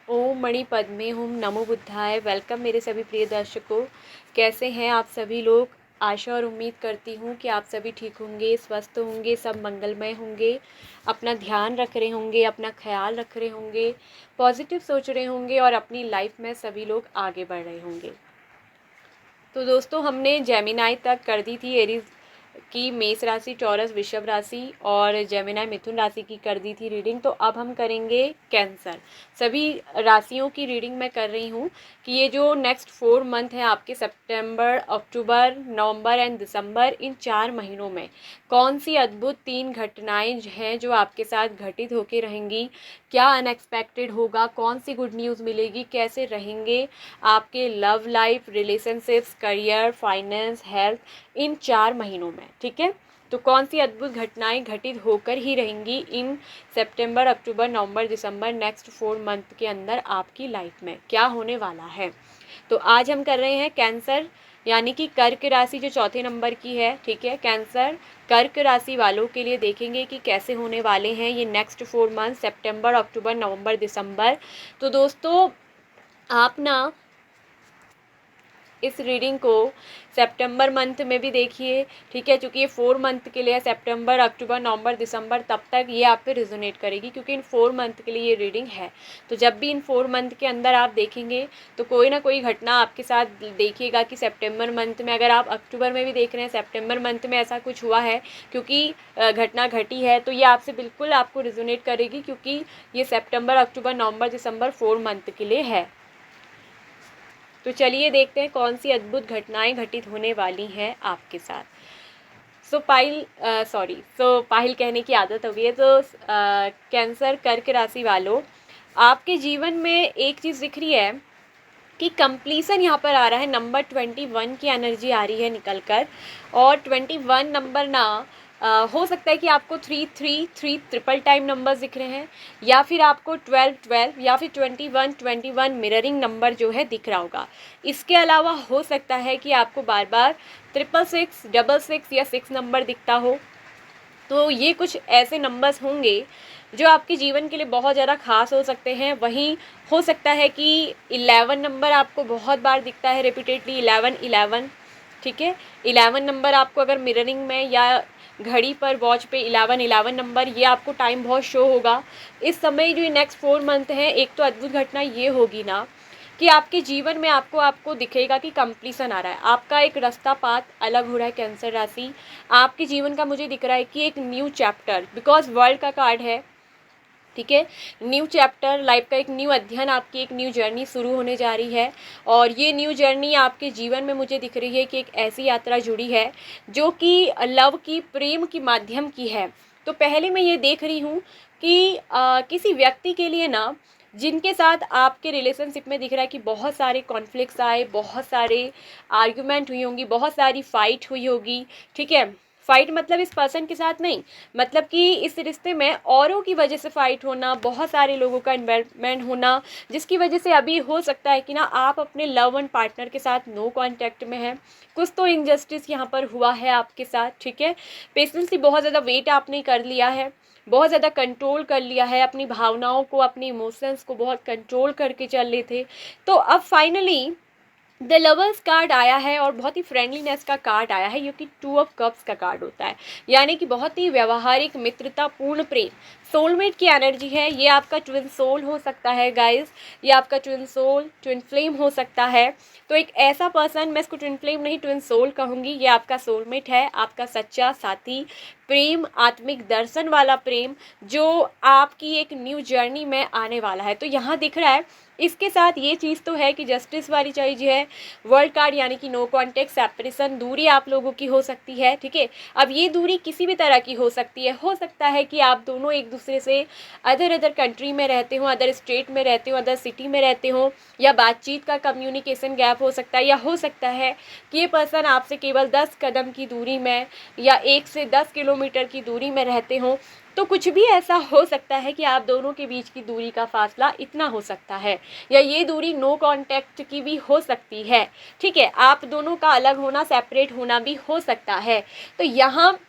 ओम मणि पद्मे हुम नमो बुद्धाय। वेलकम मेरे सभी प्रिय दर्शकों। कैसे हैं आप सभी लोग? आशा और उम्मीद करती हूँ कि आप सभी ठीक होंगे, स्वस्थ होंगे, सब मंगलमय होंगे, अपना ध्यान रख रहे होंगे, अपना ख्याल रख रहे होंगे, पॉजिटिव सोच रहे होंगे और अपनी लाइफ में सभी लोग आगे बढ़ रहे होंगे। तो दोस्तों, हमने जेमिनाई तक कर दी थी, एरीज की मेष राशि, टॉरस वृषभ राशि और जेमिनाई मिथुन राशि की कर दी थी रीडिंग। तो अब हम करेंगे कैंसर। सभी राशियों की रीडिंग मैं कर रही हूँ कि ये जो नेक्स्ट 4 मंथ है आपके, सितंबर, अक्टूबर, नवंबर एंड दिसंबर, इन 4 महीनों में कौन सी अद्भुत 3 घटनाएं हैं जो आपके साथ घटित होकर रहेंगी, क्या अनएक्सपेक्टेड होगा, कौन सी गुड न्यूज़ मिलेगी, कैसे रहेंगे आपके love life, relationships, career, finance, health, इन 4 महीनों में। ठीक है, तो कौन सी अद्भुत घटनाएं घटित होकर ही रहेंगी इन सितंबर, अक्टूबर, नवंबर, दिसंबर, नेक्स्ट 4 मंथ के अंदर आपकी लाइफ में क्या होने वाला है। तो आज हम कर रहे हैं कैंसर यानी कि कर्क राशि जो चौथे नंबर की है। ठीक है, कैंसर कर्क राशि वालों के लिए देखेंगे कि कैसे होने वाले हैं ये नेक्स्ट 4 मंथ, सितंबर, अक्टूबर, नवंबर, दिसंबर। तो दोस्तों, आप ना इस रीडिंग को सितंबर मंथ में भी देखिए। ठीक है, क्योंकि ये 4 मंथ के लिए है, सितंबर, अक्टूबर, नवंबर, दिसंबर, तब तक ये आप पे रिजोनेट करेगी क्योंकि इन 4 मंथ के लिए ये रीडिंग है। तो जब भी इन 4 मंथ के अंदर आप देखेंगे तो कोई ना कोई घटना आपके साथ देखिएगा कि सितंबर मंथ में, अगर आप अक्टूबर में भी देख रहे हैं, सितंबर मंथ में ऐसा कुछ हुआ है क्योंकि घटना घटी है, तो ये आपसे बिल्कुल आपको रिजोनेट करेगी क्योंकि ये सितंबर, अक्टूबर, नवंबर, दिसंबर 4 मंथ के लिए है। तो चलिए देखते हैं कौन सी अद्भुत घटनाएं घटित होने वाली हैं आपके साथ। पाहिल कहने की आदत हो गई है। तो कैंसर कर्क राशि वालों, आपके जीवन में एक चीज़ दिख रही है कि कंप्लीसन यहाँ पर आ रहा है। नंबर 21 की एनर्जी आ रही है निकल कर, और 21 नंबर ना हो सकता है कि आपको 3 ट्रिपल टाइम नंबर्स दिख रहे हैं, या फिर आपको 12 या फिर 21 मिररिंग नंबर जो है दिख रहा होगा। इसके अलावा हो सकता है कि आपको बार बार 666, 66 या 6 नंबर दिखता हो। तो ये कुछ ऐसे नंबर्स होंगे जो आपके जीवन के लिए बहुत ज़्यादा खास हो सकते हैं। वहीं हो सकता है कि 11 नंबर आपको बहुत बार दिखता है रिपीटेडली, 11 ठीक है, 11 नंबर आपको अगर मिररिंग में या घड़ी पर वॉच पे 11 नंबर, ये आपको टाइम बहुत शो होगा इस समय। जो नेक्स्ट 4 मंथ है, एक तो अद्भुत घटना ये होगी ना कि आपके जीवन में आपको दिखेगा कि कंप्लीसन आ रहा है, आपका एक रास्ता पाथ अलग हो रहा है। कैंसर राशि, आपके जीवन का मुझे दिख रहा है कि एक न्यू चैप्टर, बिकॉज वर्ल्ड का कार्ड है। ठीक है, न्यू चैप्टर, लाइफ का एक न्यू अध्ययन, आपकी एक न्यू जर्नी शुरू होने जा रही है। और ये न्यू जर्नी आपके जीवन में मुझे दिख रही है कि एक ऐसी यात्रा जुड़ी है जो कि लव की, प्रेम की माध्यम की है। तो पहले मैं ये देख रही हूँ कि किसी व्यक्ति के लिए ना, जिनके साथ आपके रिलेशनशिप में दिख रहा है कि बहुत सारे कॉन्फ्लिक्ट्स आए, बहुत सारे आर्ग्यूमेंट हुई होंगी, बहुत सारी फाइट हुई होगी। ठीक है, फाइट मतलब इस पर्सन के साथ नहीं, मतलब कि इस रिश्ते में औरों की वजह से फाइट होना, बहुत सारे लोगों का इन्वॉल्वमेंट होना, जिसकी वजह से अभी हो सकता है कि ना आप अपने लव एंड पार्टनर के साथ नो कांटेक्ट में हैं। कुछ तो इनजस्टिस यहाँ पर हुआ है आपके साथ। ठीक है, पेशेंसली बहुत ज़्यादा वेट आपने कर लिया है, बहुत ज़्यादा कंट्रोल कर लिया है, अपनी भावनाओं को, अपनी इमोशंस को बहुत कंट्रोल करके चल रहे थे। तो अब फाइनली द लवर्स कार्ड आया है और बहुत ही फ्रेंडलीनेस का कार्ड आया है, जो कि 2 ऑफ कप्स का कार्ड होता है, यानी कि बहुत ही व्यवहारिक, मित्रतापूर्ण प्रेम, सोलमेट की एनर्जी है। ये आपका ट्विन सोल हो सकता है गाइस, ये आपका ट्विन सोल, ट्विन फ्लेम हो सकता है। तो एक ऐसा पर्सन, मैं इसको ट्विन फ्लेम नहीं ट्विन सोल कहूँगी, ये आपका सोलमेट है, आपका सच्चा साथी, प्रेम, आत्मिक दर्शन वाला प्रेम, जो आपकी एक न्यू जर्नी में आने वाला है। तो यहाँ दिख रहा है, इसके साथ ये चीज़ तो है कि जस्टिस वाली चीज़ है, वर्ल्ड कार्ड, यानी कि नो कॉन्टेक्ट, सेपरेशन, दूरी आप लोगों की हो सकती है। ठीक है, अब ये दूरी किसी भी तरह की हो सकती है। हो सकता है कि आप दोनों एक दूसरे से अदर कंट्री में रहते हो, अदर स्टेट में रहते हो, अदर सिटी में रहते हो, या बातचीत का कम्युनिकेशन गैप हो सकता है, या हो सकता है कि ये पर्सन आपसे केवल 10 कदम की दूरी में या 1 से 10 किलोमीटर की दूरी में रहते हो। तो कुछ भी ऐसा हो सकता है कि आप दोनों के बीच की दूरी का फासला इतना हो सकता है, या ये दूरी नो कांटेक्ट की भी हो सकती है। ठीक है, आप दोनों का अलग होना, सेपरेट होना भी हो सकता है। तो यहाँ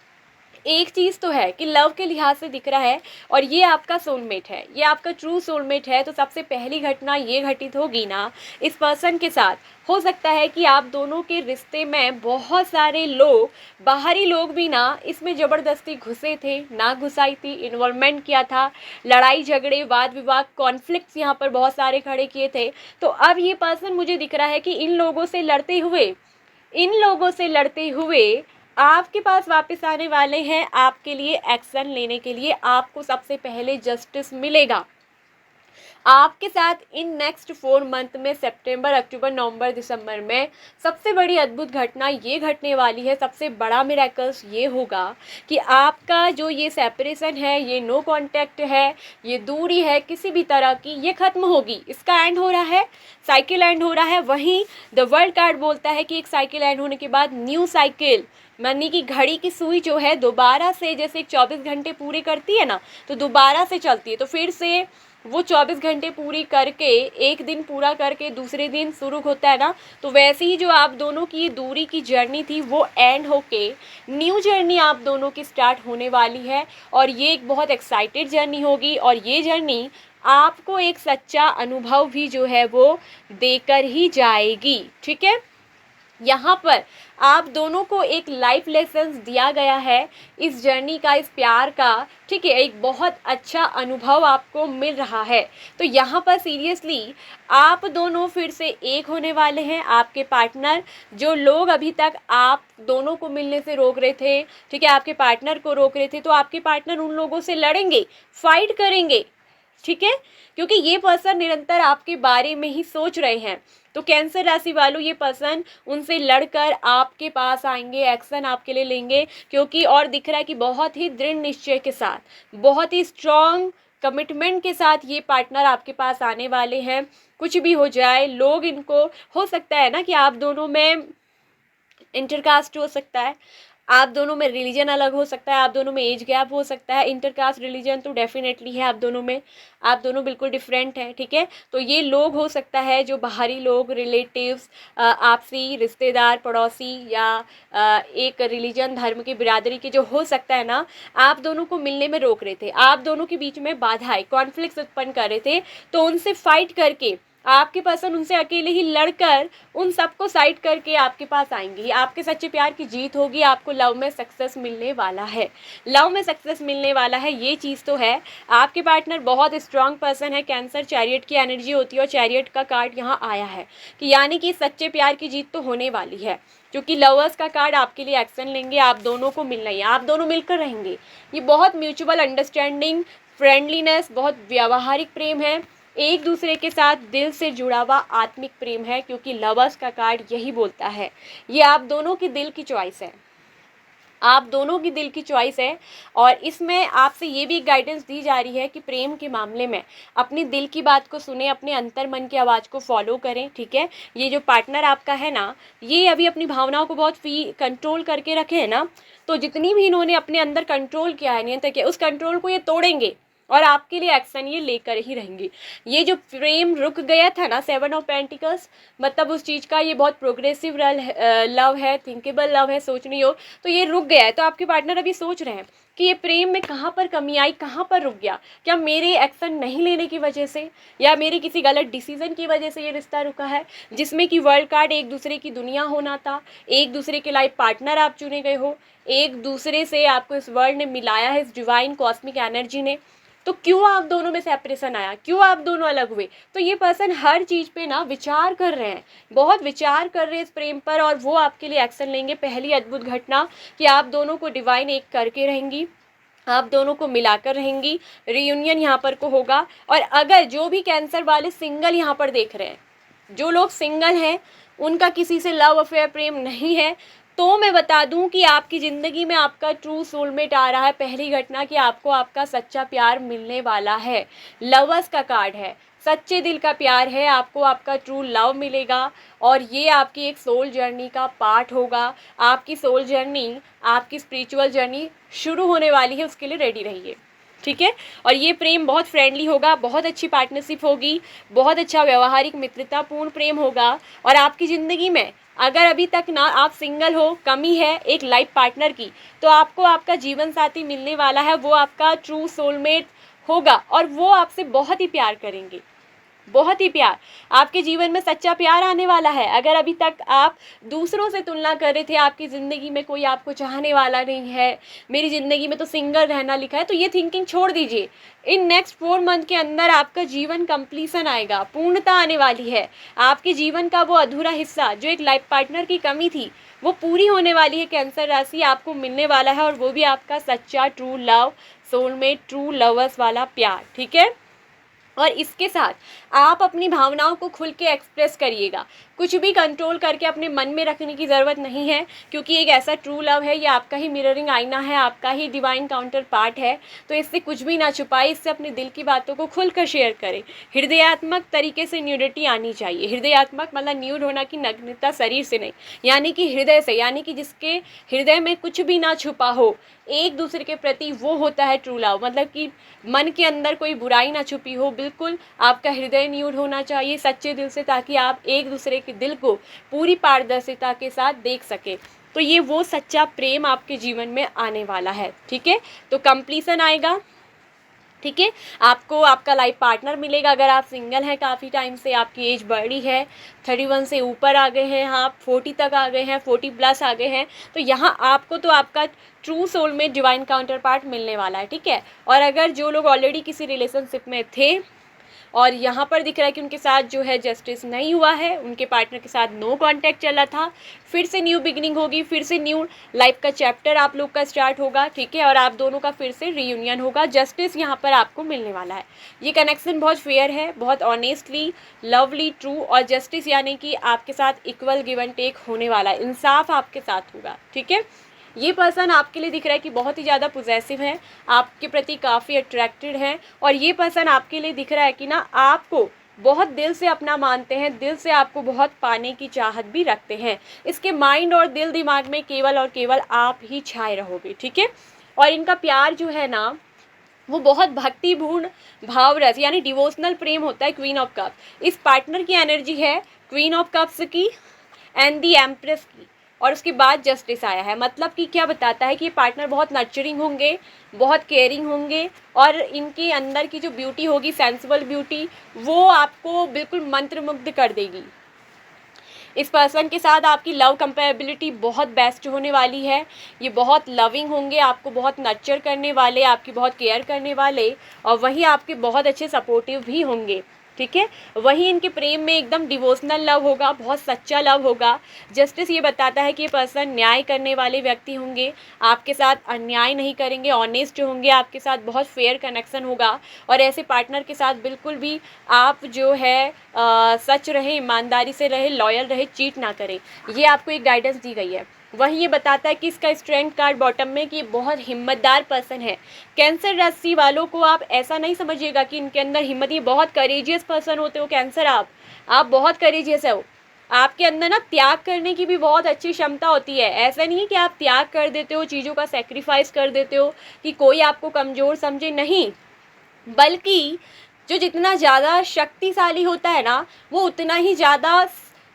एक चीज़ तो है कि लव के लिहाज से दिख रहा है और ये आपका सोलमेट है, ये आपका ट्रू सोलमेट है। तो सबसे पहली घटना ये घटित होगी ना इस पर्सन के साथ, हो सकता है कि आप दोनों के रिश्ते में बहुत सारे लोग, बाहरी लोग भी ना इसमें ज़बरदस्ती घुसे थे, ना घुसाई थी, इन्वॉल्वमेंट किया था, लड़ाई झगड़े वाद विवाद कॉन्फ्लिक्ट्स यहाँ पर बहुत सारे खड़े किए थे। तो अब ये पर्सन मुझे दिख रहा है कि इन लोगों से लड़ते हुए आपके पास वापस आने वाले हैं, आपके लिए एक्शन लेने के लिए। आपको सबसे पहले जस्टिस मिलेगा आपके साथ इन नेक्स्ट 4 मंथ में, सितंबर, अक्टूबर, नवंबर, दिसंबर में। सबसे बड़ी अद्भुत घटना ये घटने वाली है, सबसे बड़ा मिरेकल्स ये होगा कि आपका जो ये सेपरेशन है, ये नो कांटेक्ट है, ये दूरी है किसी भी तरह की, ये ख़त्म होगी। इसका एंड हो रहा है, साइकिल एंड हो रहा है। वहीं द वर्ल्ड कार्ड बोलता है कि एक साइकिल एंड होने के बाद न्यू साइकिल, मानी कि घड़ी की सुई जो है दोबारा से, जैसे 24 घंटे पूरे करती है ना, तो दोबारा से चलती है, तो फिर से वो 24 घंटे पूरी करके, एक दिन पूरा करके दूसरे दिन शुरू होता है ना, तो वैसे ही जो आप दोनों की दूरी की जर्नी थी वो एंड होके न्यू जर्नी आप दोनों की स्टार्ट होने वाली है। और ये एक बहुत एक्साइटेड जर्नी होगी और ये जर्नी आपको एक सच्चा अनुभव भी जो है वो देकर ही जाएगी। ठीक है, यहाँ पर आप दोनों को एक लाइफ लेसन दिया गया है इस जर्नी का, इस प्यार का। ठीक है, एक बहुत अच्छा अनुभव आपको मिल रहा है। तो यहाँ पर सीरियसली आप दोनों फिर से एक होने वाले हैं। आपके पार्टनर, जो लोग अभी तक आप दोनों को मिलने से रोक रहे थे, ठीक है, आपके पार्टनर को रोक रहे थे, तो आपके पार्टनर उन लोगों से लड़ेंगे, फाइट करेंगे। ठीक है, क्योंकि ये पर्सन निरंतर आपके बारे में ही सोच रहे हैं। तो कैंसर राशि वालों, ये पर्सन उनसे लड़कर आपके पास आएंगे, एक्शन आपके लिए लेंगे, क्योंकि और दिख रहा है कि बहुत ही दृढ़ निश्चय के साथ, बहुत ही स्ट्रॉन्ग कमिटमेंट के साथ ये पार्टनर आपके पास आने वाले हैं। कुछ भी हो जाए, लोग इनको, हो सकता है ना कि आप दोनों में इंटरकास्ट हो सकता है, आप दोनों में रिलीजन अलग हो सकता है, आप दोनों में एज गैप हो सकता है। इंटरकास्ट रिलीजन तो डेफिनेटली है आप दोनों में, आप दोनों बिल्कुल डिफरेंट हैं। ठीक है, तो ये लोग हो सकता है जो बाहरी लोग, रिलेटिव्स, आपसी रिश्तेदार, पड़ोसी, या एक रिलीजन, धर्म की बिरादरी के जो हो सकता है ना, आप दोनों को मिलने में रोक रहे थे, आप दोनों के बीच में बाधाएं, कॉन्फ्लिक्ट्स उत्पन्न कर रहे थे। तो उनसे फाइट करके आपके पर्सन उनसे अकेले ही लड़कर उन सबको साइड करके आपके पास आएंगी। आपके सच्चे प्यार की जीत होगी, आपको लव में सक्सेस मिलने वाला है, लव में सक्सेस मिलने वाला है, ये चीज़ तो है। आपके पार्टनर बहुत स्ट्रांग पर्सन है, कैंसर चैरियट की एनर्जी होती है और चैरियट का कार्ड यहाँ आया है कि यानी कि सच्चे प्यार की जीत तो होने वाली है, क्योंकि लवर्स का कार्ड आपके लिए एक्शन लेंगे, आप दोनों को मिलना ही है, आप दोनों मिलकर रहेंगे। ये बहुत म्यूचुअल अंडरस्टैंडिंग, फ्रेंडलीनेस, बहुत व्यावहारिक प्रेम है, एक दूसरे के साथ दिल से जुड़ा हुआ आत्मिक प्रेम है, क्योंकि लवर्स का कार्ड यही बोलता है। ये आप दोनों की दिल की चॉइस है, आप दोनों की दिल की चॉइस है। और इसमें आपसे ये भी गाइडेंस दी जा रही है कि प्रेम के मामले में अपनी दिल की बात को सुने, अपने अंतर मन की आवाज़ को फॉलो करें। ठीक है, ये जो पार्टनर आपका है ना, ये अभी अपनी भावनाओं को बहुत कंट्रोल करके रखे है ना, तो जितनी भी इन्होंने अपने अंदर कंट्रोल किया है, नियंत्रण किया, उस कंट्रोल को ये तोड़ेंगे और आपके लिए एक्शन ये लेकर ही रहेंगे। ये जो प्रेम रुक गया था ना, 7 ऑफ पेंटिकल्स, मतलब उस चीज़ का ये बहुत प्रोग्रेसिव लव है, थिंकेबल लव है, सोचनी हो तो ये रुक गया है। तो आपके पार्टनर अभी सोच रहे हैं कि ये प्रेम में कहाँ पर कमी आई, कहाँ पर रुक गया, क्या मेरे एक्शन नहीं लेने की वजह से या मेरे किसी गलत डिसीजन की वजह से ये रिश्ता रुका है, जिसमें कि वर्ल्ड कार्ड एक दूसरे की दुनिया होना था, एक दूसरे के लाइफ पार्टनर आप चुने गए हो, एक दूसरे से आपको इस वर्ल्ड ने मिलाया है, इस डिवाइन कॉस्मिक एनर्जी ने। तो क्यों आप दोनों में सेपरेशन आया, क्यों आप दोनों अलग हुए? तो ये पर्सन हर चीज़ पे ना विचार कर रहे हैं, बहुत विचार कर रहे हैं इस प्रेम पर, और वो आपके लिए एक्शन लेंगे। पहली अद्भुत घटना कि आप दोनों को डिवाइन एक करके रहेंगी, आप दोनों को मिलाकर रहेंगी, रियूनियन यहाँ पर को होगा। और अगर जो भी कैंसर वाले सिंगल यहाँ पर देख रहे हैं, जो लोग सिंगल हैं, उनका किसी से लव अफेयर प्रेम नहीं है, तो मैं बता दूं कि आपकी ज़िंदगी में आपका ट्रू सोलमेट आ रहा है। पहली घटना कि आपको आपका सच्चा प्यार मिलने वाला है, लवर्स का कार्ड है, सच्चे दिल का प्यार है, आपको आपका ट्रू लव मिलेगा और ये आपकी एक सोल जर्नी का पार्ट होगा। आपकी सोल जर्नी, आपकी स्पिरिचुअल जर्नी शुरू होने वाली है, उसके लिए रेडी रहिए। ठीक है। और ये प्रेम बहुत फ्रेंडली होगा, बहुत अच्छी पार्टनरशिप होगी, बहुत अच्छा व्यवहारिक मित्रतापूर्ण प्रेम होगा। और आपकी ज़िंदगी में अगर अभी तक ना आप सिंगल हो, कमी है एक लाइफ पार्टनर की, तो आपको आपका जीवन साथी मिलने वाला है, वो आपका ट्रू सोलमेट होगा और वो आपसे बहुत ही प्यार करेंगे, बहुत ही प्यार। आपके जीवन में सच्चा प्यार आने वाला है। अगर अभी तक आप दूसरों से तुलना कर रहे थे, आपकी ज़िंदगी में कोई आपको चाहने वाला नहीं है, मेरी ज़िंदगी में तो सिंगल रहना लिखा है, तो ये थिंकिंग छोड़ दीजिए। इन नेक्स्ट 4 मंथ के अंदर आपका जीवन कंप्लीसन आएगा, पूर्णता आने वाली है। आपके जीवन का वो अधूरा हिस्सा जो एक लाइफ पार्टनर की कमी थी, वो पूरी होने वाली है। कैंसर राशि आपको मिलने वाला है और वो भी आपका सच्चा true love, soulmate, true lovers वाला प्यार, ठीक है। और इसके साथ आप अपनी भावनाओं को खुल के एक्सप्रेस करिएगा, कुछ भी कंट्रोल करके अपने मन में रखने की ज़रूरत नहीं है, क्योंकि एक ऐसा ट्रू लव है, ये आपका ही मिररिंग आईना है, आपका ही डिवाइन काउंटर पार्ट है। तो इससे कुछ भी ना छुपाए, इससे अपने दिल की बातों को खुलकर शेयर करें। हृदयात्मक तरीके से न्यूडिटी आनी चाहिए। हृदयात्मक मतलब न्यूड होना कि नग्नता शरीर से नहीं, यानी कि हृदय से, यानी कि जिसके हृदय में कुछ भी ना छुपा हो एक दूसरे के प्रति, वो होता है ट्रू लव। मतलब कि मन के अंदर कोई बुराई ना छुपी हो, बिल्कुल आपका हृदय न्यूड होना चाहिए सच्चे दिल से, ताकि आप एक दूसरे के दिल को पूरी पारदर्शिता के साथ देख सके। तो ये वो सच्चा प्रेम आपके जीवन में आने वाला है, ठीक है। तो कंप्लीसन आएगा, ठीक है। आपको आपका लाइफ पार्टनर मिलेगा। अगर आप सिंगल हैं काफ़ी टाइम से, आपकी एज बड़ी है, 31 से ऊपर आ गए हैं आप, 40 तक आ गए हैं, 40 प्लस आ गए हैं, तो यहाँ आपको तो आपका ट्रू सोल में डिवाइन काउंटर पार्ट मिलने वाला है, ठीक है। और अगर जो लोग ऑलरेडी किसी रिलेशनशिप में थे और यहाँ पर दिख रहा है कि उनके साथ जो है जस्टिस नहीं हुआ है, उनके पार्टनर के साथ नो कांटेक्ट चला था, फिर से न्यू बिगिनिंग होगी, फिर से न्यू लाइफ का चैप्टर आप लोग का स्टार्ट होगा, ठीक है। और आप दोनों का फिर से रीयूनियन होगा, जस्टिस यहाँ पर आपको मिलने वाला है। ये कनेक्शन बहुत फेयर है, बहुत ऑनेस्टली, लवली, ट्रू। और जस्टिस यानी कि आपके साथ इक्वल गिव एंड टेक होने वाला है, इंसाफ आपके साथ होगा, ठीक है। ये पर्सन आपके लिए दिख रहा है कि बहुत ही ज़्यादा पॉजिटिव है, आपके प्रति काफ़ी अट्रैक्टेड है। और ये पर्सन आपके लिए दिख रहा है कि ना आपको बहुत दिल से अपना मानते हैं, दिल से आपको बहुत पाने की चाहत भी रखते हैं। इसके माइंड और दिल दिमाग में केवल और केवल आप ही छाए रहोगे, ठीक है। और इनका प्यार जो है ना, वो बहुत भक्तिपूर्ण भाव रस यानी डिवोशनल प्रेम होता है। क्वीन ऑफ कप्स इस पार्टनर की एनर्जी है, क्वीन ऑफ कप्स की एंड दी एम्प्रेस की, और उसके बाद जस्टिस आया है। मतलब कि क्या बताता है कि ये पार्टनर बहुत नर्चरिंग होंगे, बहुत केयरिंग होंगे, और इनके अंदर की जो ब्यूटी होगी, सेंसिबल ब्यूटी, वो आपको बिल्कुल मंत्रमुग्ध कर देगी। इस पर्सन के साथ आपकी लव कंपेबिलिटी बहुत बेस्ट होने वाली है। ये बहुत लविंग होंगे, आपको बहुत नर्चर करने वाले, आपकी बहुत केयर करने वाले, और वहीं आपके बहुत अच्छे सपोर्टिव भी होंगे, ठीक है। वहीं इनके प्रेम में एकदम डिवोशनल लव होगा, बहुत सच्चा लव होगा। जस्टिस ये बताता है कि ये पर्सन न्याय करने वाले व्यक्ति होंगे, आपके साथ अन्याय नहीं करेंगे, ऑनेस्ट होंगे, आपके साथ बहुत फेयर कनेक्शन होगा। और ऐसे पार्टनर के साथ बिल्कुल भी आप जो है सच रहे, ईमानदारी से रहे, लॉयल रहे, चीट ना करें, ये आपको एक गाइडेंस दी गई है। वहीं ये बताता है कि इसका स्ट्रेंथ कार्ड बॉटम में कि बहुत हिम्मतदार पर्सन है। कैंसर राशि वालों को आप ऐसा नहीं समझिएगा कि इनके अंदर हिम्मत, ये बहुत करेजियस पर्सन होते हो कैंसर, आप बहुत करेजियस हो। आपके अंदर ना त्याग करने की भी बहुत अच्छी क्षमता होती है। ऐसा नहीं है कि आप त्याग कर देते हो, चीज़ों का सेक्रीफाइस कर देते हो कि कोई आपको कमज़ोर समझे, नहीं, बल्कि जो जितना ज़्यादा शक्तिशाली होता है ना, वो उतना ही ज़्यादा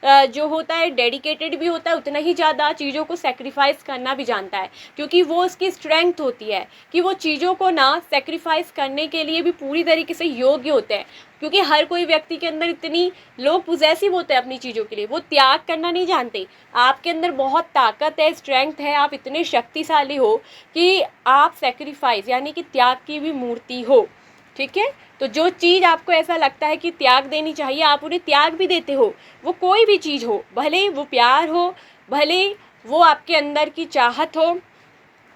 जो होता है डेडिकेटेड भी होता है, उतना ही ज़्यादा चीज़ों को सेक्रीफाइस करना भी जानता है, क्योंकि वो उसकी स्ट्रेंथ होती है कि वो चीज़ों को ना सेक्रीफाइस करने के लिए भी पूरी तरीके से योग्य होते हैं। क्योंकि हर कोई व्यक्ति के अंदर इतनी लोग पॉजेसिव होते हैं अपनी चीज़ों के लिए, वो त्याग करना नहीं जानते। आपके अंदर बहुत ताकत है, स्ट्रेंथ है, आप इतने शक्तिशाली हो कि आप सेक्रीफाइस यानी कि त्याग की भी मूर्ति हो, ठीक है। तो जो चीज़ आपको ऐसा लगता है कि त्याग देनी चाहिए, आप उन्हें त्याग भी देते हो। वो कोई भी चीज़ हो, भले वो प्यार हो, भले वो आपके अंदर की चाहत हो,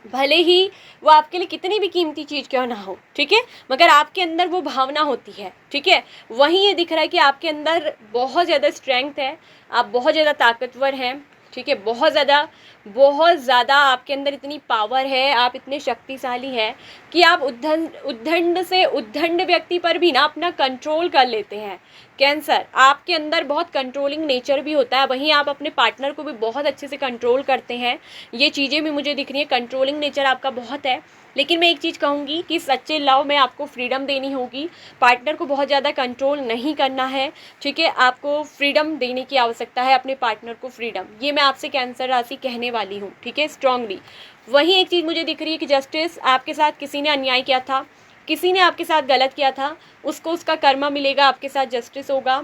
भले ही वो आपके लिए कितनी भी कीमती चीज़ क्यों ना हो, ठीक है, मगर आपके अंदर वो भावना होती है, ठीक है। वहीं ये दिख रहा है कि आपके अंदर बहुत ज़्यादा स्ट्रेंथ है, आप बहुत ज़्यादा ताकतवर हैं, ठीक है, बहुत ज़्यादा आपके अंदर इतनी पावर है, आप इतने शक्तिशाली हैं कि आप उद्दंड से उद्दंड व्यक्ति पर भी ना अपना कंट्रोल कर लेते हैं। कैंसर, आपके अंदर बहुत कंट्रोलिंग नेचर भी होता है, वहीं आप अपने पार्टनर को भी बहुत अच्छे से कंट्रोल करते हैं। ये चीज़ें भी मुझे दिख रही हैं, कंट्रोलिंग नेचर आपका बहुत है। लेकिन मैं एक चीज़ कहूँगी कि सच्चे लव में आपको फ्रीडम देनी होगी, पार्टनर को बहुत ज़्यादा कंट्रोल नहीं करना है, ठीक है। आपको फ्रीडम देने की आवश्यकता है, अपने पार्टनर को फ्रीडम, ये मैं आपसे कैंसर राशि कहने वाली हूँ, ठीक है, स्ट्रांगली। वहीं एक चीज़ मुझे दिख रही है कि जस्टिस, आपके साथ किसी ने अन्याय किया था, किसी ने आपके साथ गलत किया था, उसको उसका कर्मा मिलेगा, आपके साथ जस्टिस होगा।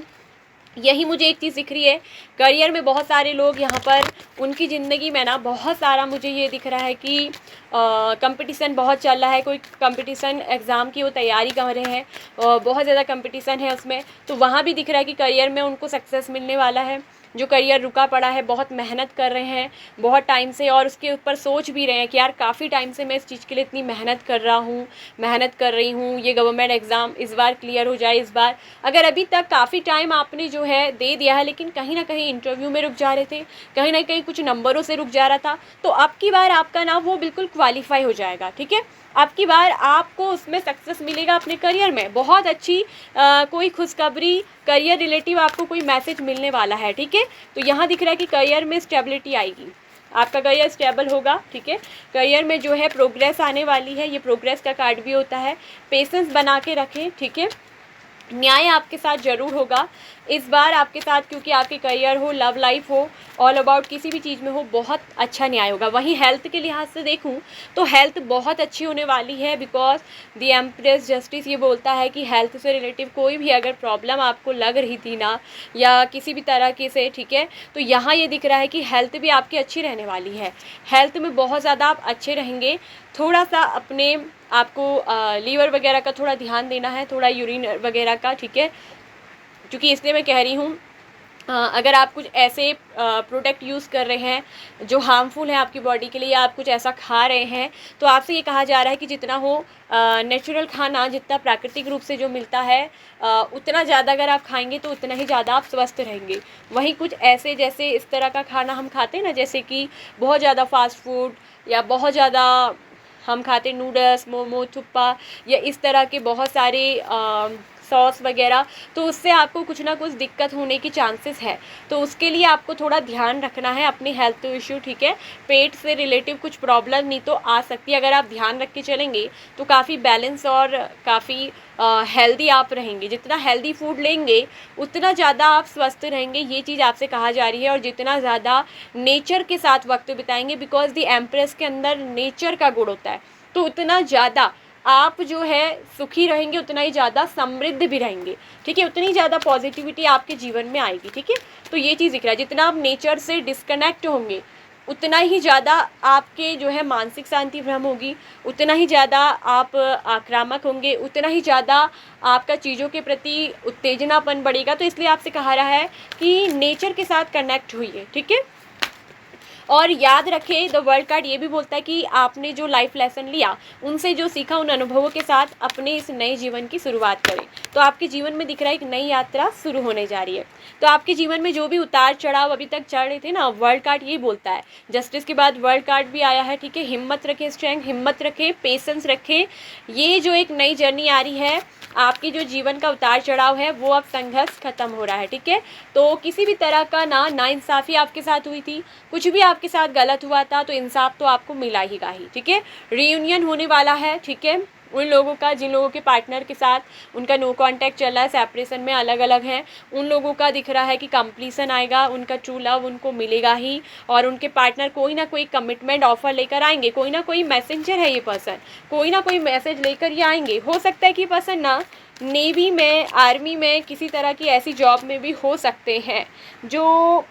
यही मुझे एक चीज़ दिख रही है। करियर में बहुत सारे लोग यहाँ पर, उनकी ज़िंदगी में ना बहुत सारा मुझे ये दिख रहा है कि कंपटीशन बहुत चल रहा है, कोई कंपटीशन एग्ज़ाम की वो तैयारी कर रहे हैं, बहुत ज़्यादा कंपटीशन है उसमें, तो वहाँ भी दिख रहा है कि करियर में उनको सक्सेस मिलने वाला है। जो करियर रुका पड़ा है, बहुत मेहनत कर रहे हैं बहुत टाइम से, और उसके ऊपर सोच भी रहे हैं कि यार काफ़ी टाइम से मैं इस चीज़ के लिए इतनी मेहनत कर रहा हूँ, मेहनत कर रही हूँ, ये गवर्नमेंट एग्ज़ाम इस बार क्लियर हो जाए। इस बार अगर अभी तक काफ़ी टाइम आपने जो है दे दिया है, लेकिन कहीं ना कहीं इंटरव्यू में रुक जा रहे थे, कहीं ना कहीं कुछ नंबरों से रुक जा रहा था, तो अब की बार आपका ना वो बिल्कुल क्वालिफाई हो जाएगा, ठीक है। अब की बार आपको उसमें सक्सेस मिलेगा अपने करियर में, बहुत अच्छी कोई खुशखबरी करियर रिलेटिव आपको कोई मैसेज मिलने वाला है, ठीक है। तो यहाँ दिख रहा है कि करियर में स्टेबिलिटी आएगी, आपका करियर स्टेबल होगा, ठीक है। करियर में जो है प्रोग्रेस आने वाली है, ये प्रोग्रेस का कार्ड भी होता है। पेशेंस बना के रखें, ठीक है। न्याय आपके साथ ज़रूर होगा इस बार आपके साथ, क्योंकि आपकी करियर हो, लव लाइफ हो, ऑल अबाउट किसी भी चीज़ में हो, बहुत अच्छा न्याय होगा। वहीं हेल्थ के लिहाज से देखूं तो हेल्थ बहुत अच्छी होने वाली है, बिकॉज द एम्प्रेस जस्टिस ये बोलता है कि हेल्थ से रिलेटिव कोई भी अगर प्रॉब्लम आपको लग रही थी ना, या किसी भी तरह के से, ठीक है, तो यहाँ ये दिख रहा है कि हेल्थ भी आपकी अच्छी रहने वाली है। हेल्थ में बहुत ज़्यादा आप अच्छे रहेंगे। थोड़ा सा अपने आपको लीवर वगैरह का थोड़ा ध्यान देना है, थोड़ा यूरिन वगैरह का, ठीक है, क्योंकि इसलिए मैं कह रही हूँ अगर आप कुछ ऐसे प्रोडक्ट यूज़ कर रहे हैं जो हार्मफुल है आपकी बॉडी के लिए, या आप कुछ ऐसा खा रहे हैं, तो आपसे ये कहा जा रहा है कि जितना हो नेचुरल खाना, जितना प्राकृतिक रूप से जो मिलता है उतना ज़्यादा अगर आप खाएंगे तो उतना ही ज़्यादा आप स्वस्थ रहेंगे। वहीं कुछ ऐसे जैसे इस तरह का खाना हम खाते हैं ना, जैसे कि बहुत ज़्यादा फास्ट फूड, या बहुत ज़्यादा हम खाते नूडल्स, मोमो, थुप्पा, या इस तरह के बहुत सारे सॉस वगैरह, तो उससे आपको कुछ ना कुछ दिक्कत होने की चांसेस है। तो उसके लिए आपको थोड़ा ध्यान रखना है अपने हेल्थ इश्यू, ठीक है। पेट से रिलेटिव कुछ प्रॉब्लम नहीं तो आ सकती है, अगर आप ध्यान रख के चलेंगे तो काफ़ी बैलेंस और काफ़ी हेल्दी आप रहेंगे। जितना हेल्दी फूड लेंगे उतना ज़्यादा आप स्वस्थ रहेंगे, ये चीज़ आपसे कहा जा रही है। और जितना ज़्यादा नेचर के साथ वक्त बिताएंगे, बिकॉज द एम्प्रेस के अंदर नेचर का गुण होता है, तो उतना ज़्यादा आप जो है सुखी रहेंगे, उतना ही ज़्यादा समृद्ध भी रहेंगे, ठीक है। उतनी ज़्यादा पॉजिटिविटी आपके जीवन में आएगी, ठीक है। तो ये चीज़ दिख रहा है, जितना आप नेचर से डिस्कनेक्ट होंगे उतना ही ज़्यादा आपके जो है मानसिक शांति भ्रम होगी, उतना ही ज़्यादा आप आक्रामक होंगे, उतना ही ज़्यादा आपका चीज़ों के प्रति उत्तेजनापन बढ़ेगा। तो इसलिए आपसे कहा रहा है कि नेचर के साथ कनेक्ट हुइए, ठीक है। और याद रखें, द वर्ल्ड कार्ड ये भी बोलता है कि आपने जो लाइफ लेसन लिया, उनसे जो सीखा, उन अनुभवों के साथ अपने इस नए जीवन की शुरुआत करें। तो आपके जीवन में दिख रहा है एक नई यात्रा शुरू होने जा रही है। तो आपके जीवन में जो भी उतार चढ़ाव अभी तक चढ़ रहे थे ना, वर्ल्ड कार्ड ये बोलता है, जस्टिस के बाद वर्ल्ड कार्ड भी आया है, ठीक है। हिम्मत रखें, स्ट्रेंथ, हिम्मत रखें, पेशेंस रखें। ये जो एक नई जर्नी आ रही है, आपकी जो जीवन का उतार चढ़ाव है वो अब संघर्ष खत्म हो रहा है, ठीक है। तो किसी भी तरह का नाइंसाफ़ी आपके साथ हुई थी, कुछ भी आपके साथ गलत हुआ था, तो इंसाफ तो आपको मिला ही ठीक है। रीयूनियन होने वाला है, ठीक है, उन लोगों का जिन लोगों के पार्टनर के साथ उनका नो कांटेक्ट चल रहा है, सेपरेशन में अलग अलग हैं, उन लोगों का दिख रहा है कि कंप्लीसन आएगा, उनका ट्रू लव उनको मिलेगा ही। और उनके पार्टनर कोई ना कोई कमिटमेंट ऑफर लेकर आएंगे, कोई ना कोई मैसेंजर है ये पर्सन, कोई ना कोई मैसेज लेकर ये आएंगे। हो सकता है कि पर्सन ना नेवी में, आर्मी में, किसी तरह की ऐसी जॉब में भी हो सकते हैं जो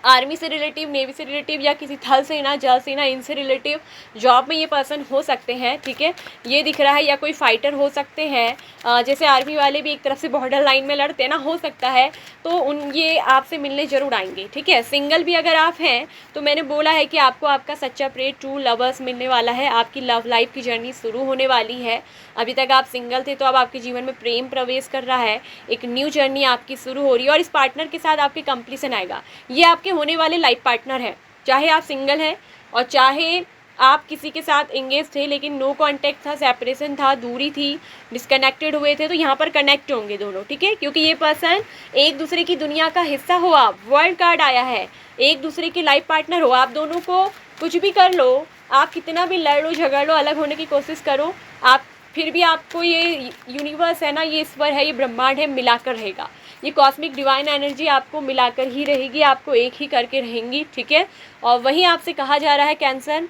आर्मी से रिलेटिव, नेवी से रिलेटिव, या किसी थल सेना, जल सेना, इनसे रिलेटिव जॉब में ये पर्सन हो सकते हैं, ठीक है, ये दिख रहा है। या कोई फाइटर हो सकते हैं, जैसे आर्मी वाले भी एक तरफ से बॉर्डर लाइन में लड़ते हैं ना, हो सकता है, तो ये आपसे मिलने ज़रूर आएंगे, ठीक है। सिंगल भी अगर आप हैं तो मैंने बोला है कि आपको आपका सच्चा प्रेम, ट्रू लवर्स मिलने वाला है, आपकी लव लाइफ की जर्नी शुरू होने वाली है। अभी तक आप सिंगल थे तो अब आपके जीवन में प्रेम प्रवेश कर रहा है, एक न्यू जर्नी आपकी शुरू हो रही है, और इस पार्टनर के साथ आपके कंप्लीसन आएगा। ये आपके होने वाले लाइफ पार्टनर हैं, चाहे आप सिंगल हैं और चाहे आप किसी के साथ एंगेज थे लेकिन नो कांटेक्ट था, सेपरेशन था, दूरी थी, डिस्कनेक्टेड हुए थे, तो यहाँ पर कनेक्ट होंगे दोनों, ठीक है, क्योंकि ये पर्सन एक दूसरे की दुनिया का हिस्सा हो। आप वर्ल्ड कार्ड आया है, एक दूसरे के लाइफ पार्टनर हो। आप दोनों को कुछ भी कर लो, आप कितना भी लड़ लो, झगड़ लो, अलग होने की कोशिश करो, आप फिर भी आपको ये यूनिवर्स है ना, ये ईश्वर है, ये ब्रह्मांड है, मिलाकर रहेगा। ये कॉस्मिक डिवाइन एनर्जी आपको मिलाकर ही रहेगी, आपको एक ही करके रहेंगी, ठीक है। और वहीं आपसे कहा जा रहा है कैंसर,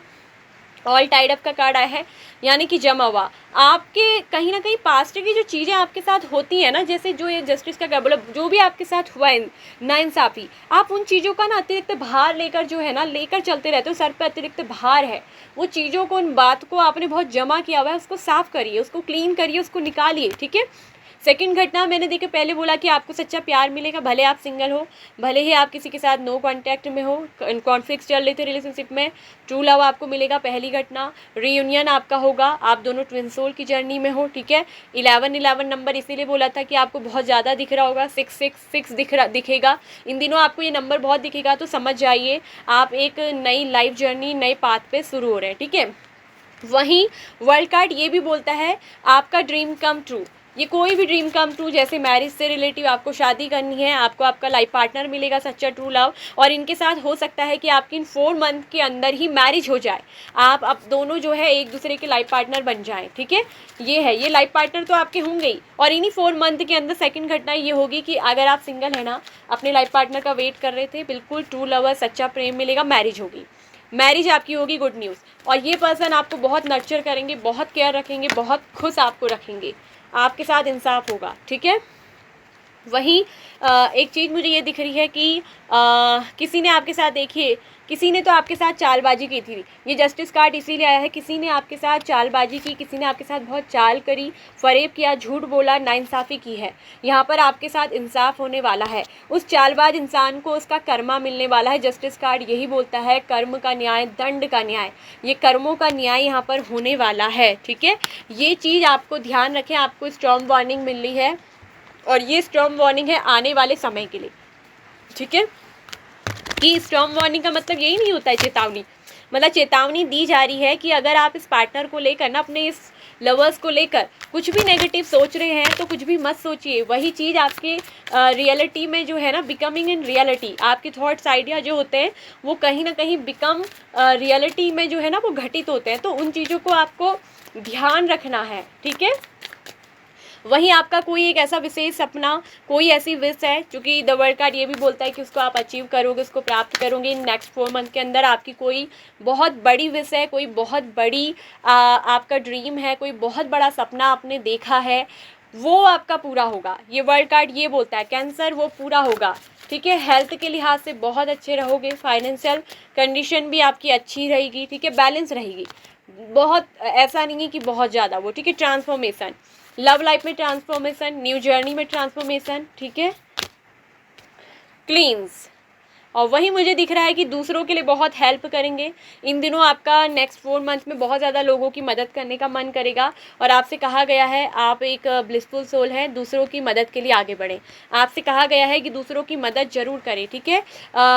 ऑल टाइड अप का कार्ड आया है, यानी कि जमा हुआ। आपके कहीं ना कहीं पास्ट की जो चीज़ें आपके साथ होती हैं ना, जैसे जो ये जस्टिस का मतलब जो भी आपके साथ हुआ है नाइंसाफ़ी, आप उन चीज़ों का ना अतिरिक्त भार लेकर जो है ना लेकर चलते रहते हो, सर पे अतिरिक्त भार है, वो चीज़ों को, उन बात को आपने बहुत जमा किया हुआ है, उसको साफ़ करिए, उसको क्लीन करिए, उसको निकालिए, ठीक है। सेकंड घटना मैंने देखिए पहले बोला कि आपको सच्चा प्यार मिलेगा, भले आप सिंगल हो, भले ही आप किसी के साथ नो कांटेक्ट में हो, कॉन्फ्लिक्ट्स चल रहे थे रिलेशनशिप में, ट्रू लव आपको मिलेगा। पहली घटना रीयूनियन आपका होगा, आप दोनों ट्विन सोल की जर्नी में हो, ठीक है। 11 नंबर इसीलिए बोला था कि आपको बहुत ज़्यादा दिख रहा होगा, 666 दिखेगा इन दिनों आपको, ये नंबर बहुत दिखेगा, तो समझ जाइए आप एक नई लाइफ जर्नी, नए पाथ पे शुरू हो रहे हैं, ठीक है। वहीं वर्ल्ड कार्ड ये भी बोलता है आपका ड्रीम कम ट्रू, ये कोई भी ड्रीम कम ट्रू, जैसे मैरिज से रिलेटिव, आपको शादी करनी है, आपको आपका लाइफ पार्टनर मिलेगा, सच्चा ट्रू लव, और इनके साथ हो सकता है कि आपकी इन 4 मंथ के अंदर ही मैरिज हो जाए, आप अब दोनों जो है एक दूसरे के लाइफ पार्टनर बन जाएं, ठीक है। ये है, ये लाइफ पार्टनर तो आपके होंगे ही, और इन्हीं 4 मंथ के अंदर सेकंड घटना ये होगी कि अगर आप सिंगल है ना, अपने लाइफ पार्टनर का वेट कर रहे थे, बिल्कुल ट्रू लवर, सच्चा प्रेम मिलेगा, मैरिज होगी, मैरिज आपकी होगी, गुड न्यूज़। और ये पर्सन आपको बहुत नर्चर करेंगे, बहुत केयर रखेंगे, बहुत खुश आपको रखेंगे, आपके साथ इंसाफ होगा, ठीक है। वहीं एक चीज़ मुझे ये दिख रही है कि किसी ने आपके साथ, देखिए किसी ने तो आपके साथ चालबाजी की थी, ये जस्टिस कार्ड इसीलिए आया है, किसी ने आपके साथ चालबाजी की, किसी ने आपके साथ बहुत चाल करी, फरेब किया, झूठ बोला, नाइंसाफ़ी की है। यहाँ पर आपके साथ इंसाफ होने वाला है, उस चालबाज इंसान को उसका कर्मा मिलने वाला है। जस्टिस कार्ड यही बोलता है, कर्म का न्याय, दंड का न्याय, ये कर्मों का न्याय यहाँ पर होने वाला है, ठीक है। ये चीज़ आपको ध्यान रखें, आपको स्ट्रॉन्ग वार्निंग मिल रही है, और ये स्ट्रॉन्ग वार्निंग है आने वाले समय के लिए, ठीक है। कि स्ट्रॉन्ग वार्निंग का मतलब यही नहीं होता है चेतावनी, मतलब चेतावनी दी जा रही है कि अगर आप इस पार्टनर को लेकर ना, अपने इस लवर्स को लेकर कुछ भी नेगेटिव सोच रहे हैं, तो कुछ भी मत सोचिए, वही चीज़ आपके रियलिटी में जो है ना, बिकमिंग इन रियलिटी, आपके थॉट्स आइडिया जो होते हैं वो कहीं ना कहीं बिकम रियलिटी में जो है ना वो घटित होते हैं, तो उन चीज़ों को आपको ध्यान रखना है, ठीक है। वहीं आपका कोई एक ऐसा विशेष सपना, कोई ऐसी विश है, क्योंकि द वर्ल्ड कार्ड ये भी बोलता है कि उसको आप अचीव करोगे, उसको प्राप्त करोगे इन नेक्स्ट 4 मंथ के अंदर। आपकी कोई बहुत बड़ी विश है, कोई बहुत बड़ी आपका ड्रीम है, कोई बहुत बड़ा सपना आपने देखा है, वो आपका पूरा होगा। ये वर्ल्ड कार्ड ये बोलता है कैंसर, वो पूरा होगा, ठीक है। हेल्थ के लिहाज से बहुत अच्छे रहोगे, फाइनेंशियल कंडीशन भी आपकी अच्छी रहेगी, ठीक है, बैलेंस रहेगी, बहुत ऐसा नहीं है कि बहुत ज़्यादा वो, ठीक है। ट्रांसफॉर्मेशन, लव लाइफ में ट्रांसफॉर्मेशन, न्यू जर्नी में ट्रांसफॉर्मेशन, ठीक है। क्लींस, और वही मुझे दिख रहा है कि दूसरों के लिए बहुत हेल्प करेंगे इन दिनों। आपका नेक्स्ट 4 मंथ में बहुत ज़्यादा लोगों की मदद करने का मन करेगा, और आपसे कहा गया है आप एक ब्लिसफुल सोल हैं, दूसरों की मदद के लिए आगे बढ़ें। आपसे कहा गया है कि दूसरों की मदद ज़रूर करें, ठीक है।